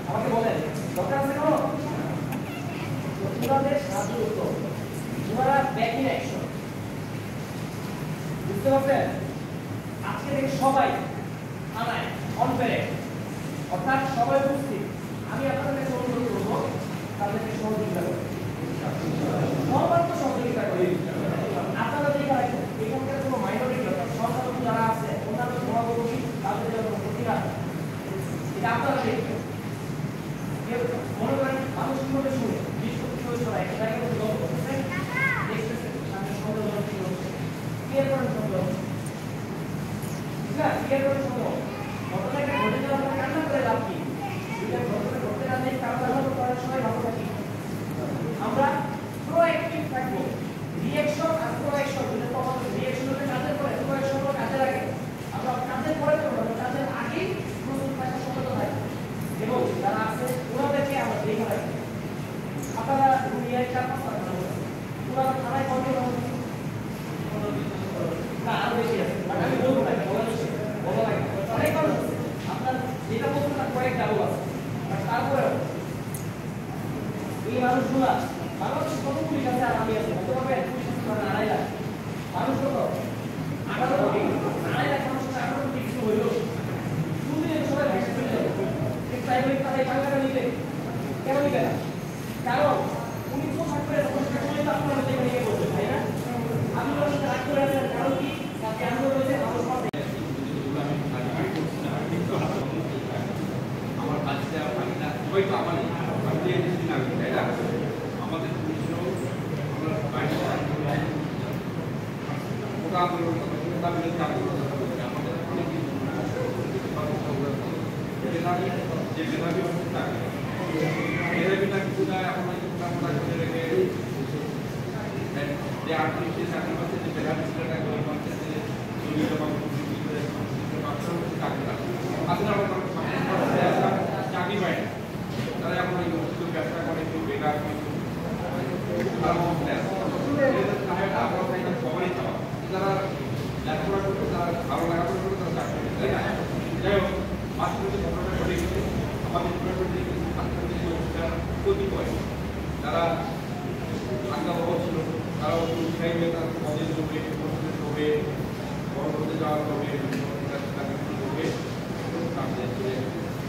আমাকে বলেন দরকার আছে কোনো ওনাদের সাহায্য করতে হবে। ওনারা ব্যাক ইন অ্যাকশন, বুঝতে পারছেন? আজকে থেকে সবাই থানায় অন প্যারেড, অর্থাৎ সবাই উপস্থিত। আমি আপনাদের কাছে অনুরোধ করবো তাদেরকে সহযোগিতা করতে, সর্বাত্মক সহযোগিতা করে। আপনারা যেটা রাখেন এখানকার কোনো মাইনরিটি অর্থাৎ সংখ্যালঘু যারা আছে অন্যান্য ধর্মাবলম্বী তাদের জন্য ক্ষতি না, এটা আপনারা দেখবেন। মনে করেন মানুষ কিভাবে শুনে বিস্কুট কিভাবে ছড়ায় একটা জায়গায় মধ্যে গল্প করতেছেন, দেখতেছেন সামনে সন্দেহ কি হচ্ছে, ক্লিয়ার করেন সন্দেহ, ঠিক না? ক্লিয়ার করেন সন্দেহ। ঘটনাকে ঘটে যাওয়ার পরে কান্না করে লাভ কি? দুইটা ঘটনা ঘটতে না নেই কারণ করার সময় ভালো থাকি। আমরা প্রোঅ্যাক্টিভ থাকবো। রিঅ্যাকশন আর প্রোঅ্যাকশন দুটো তফাৎ। রিঅ্যাকশন হচ্ছে কাজের পরে, প্রোঅ্যাকশন হলো কাজের আগে। আমরা কাজের পরে করব, কাজের আগেই প্রস্তুত থাকার সক্ষমতা থাকবে। এবং যারা আছে ওনাদেরকে আমরা দেখে রাখি। আপনারা দুনিয়ায় 4-5 টা মানুষ আছে, ওনারা থানায় কন্ট্রোল হবে না, আরো বেশি আছে। বাট আমি বলবো না, বলা লাগে অনেক মানুষ আছে। আপনার যেটা বলছেন তার কয়েক ডাবল আছে। বাট তারপরেও এই মানুষগুলা বাংলাদেশ কত পুলিশ আছে আর আমি আছি বলতে পারবেন? পুলিশ আছে মানে 2.5 লাখ মানুষ, কত 18 কোটি, 2.5 লাখ মানুষ, 18 কোটি কিছু হইল। দুদিনের সবাই ভেসে চলে যাবে। প্রাইভেট তাদের টাকাটা নিতে কেন নিবে না? কারণ উনি তো থাকবে সময় তো আপনারা দেখে নিয়ে বলছেন, তাই না? আপনি ওর সাথে রাগ করে আছেন, কারণ কি তাকে আন্দোলন হয়েছে মানুষ পাবে। আমার কাজটা পারি না, হয়তো আমারই তাই না? আমাদের আমরা আন্দোলন আমাদের অনেক যে মেধাবী অংশ থাকে মেধাবীটা কিছু না এখন করে রেখে যে 38 চাকরি পাচ্ছে, যে মেধাবী ছেলেটা গরিব পাচ্ছে, যে চাকরি পায় না, তারা এখন কেউ ব্যবসা করে, কেউ বেকার, সবারই চাওয়া যারা লেখাপড়া করবে, তারা ভালো লেখাপড়া করবে, তারা চাকরি করবে, তাই না? যাই হোক, মাঝখানে ঘটনাটা ঘটে গেছে আমাদের কতিপয় যারা আজ্ঞাবহ ছিল, তারা উৎসাহী তারা পদের লোভে, প্রশ্নের লোভে, বড় করতে যাওয়ার লোভে লোভে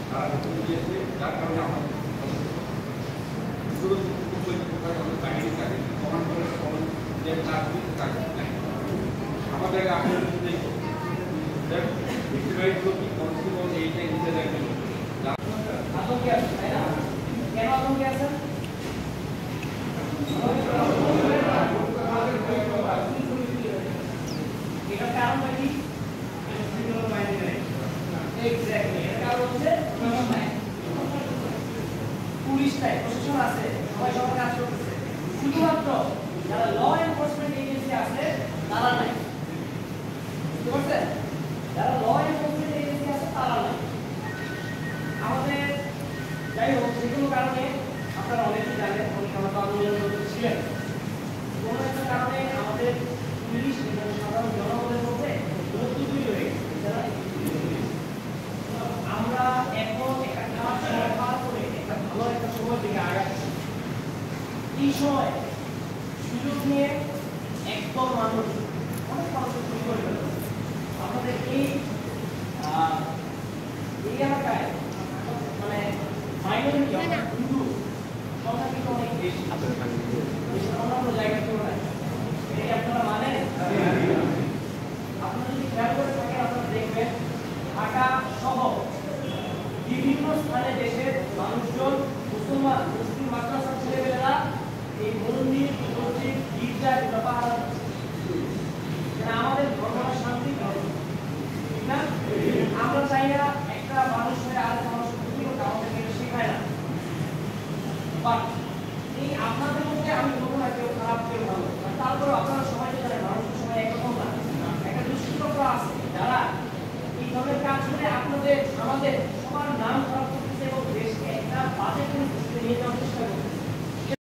তারা দিয়েছে, যার কারণে আমাদের বাহিনী থাকে কমান করে যে রাজনীতি থাকে আমাদের আপনার এইটাই নিতে দেখবেন আতঙ্কে আছে, তাই না? কেন আতঙ্কে আছেন? এটার কারণ কি? এক্স্যাক্টলি, এর কারণ হচ্ছে পুলিশ নাই, প্রশাসন আছে, সবাই সবার কাজ করতেছে, শুধুমাত্র যারা ল এনফোর্সমেন্ট এজেন্সি আছে তারা নাই। বুঝতে পারছেন? যারা ল এনফোর্সমেন্ট এজেন্সি আছে তারা নাই। আমাদের যাই হোক, যে কোনো কারণে আপনারা অনেকেই জানেন, অনেক আমরা আন্দোলন ছিলেন, কোনো একটা কারণে আমাদের পুলিশ এবং সাধারণ জনগণের মধ্যে দূরত্ব তৈরি হয়ে গেছে। আমরা এখন একটা খারাপ সময় পার করে একটা ভালো একটা সময় দিকে আগাচ্ছি। এই সময় সুযোগ নিয়ে একদম মানুষ, অনেক মানুষের শুরু করে ফেলছে। আমাদের এই এলাকায় মানে মাইনরিটি হিন্দু সংখ্যা কিন্তু অনেক বেশি, অন্যান্য জায়গার তুলনায়। এই আপনারা মানেন? আপনারা যদি খেয়াল করে থাকেন আপনারা দেখবেন ঢাকা সহ বিভিন্ন স্থানে দেশের মানুষজন মুসলমান মুসলিম মাদ্রাসার ছেলেমেয়েরা এই মন্দির, মসজিদ, গির্জা এগুলো পাহারা দিচ্ছে। আমাদের ধর্মটা শান্তি ধর্ম, ঠিক না? আমরা চাই না একটা মানুষ হয়ে আরেকটা মানুষের ক্ষতি করতে, আমাদেরকে এটা শেখায় না। বাট এই আপনাদের মধ্যে আমি বলবো না কেউ খারাপ কেউ ভালো,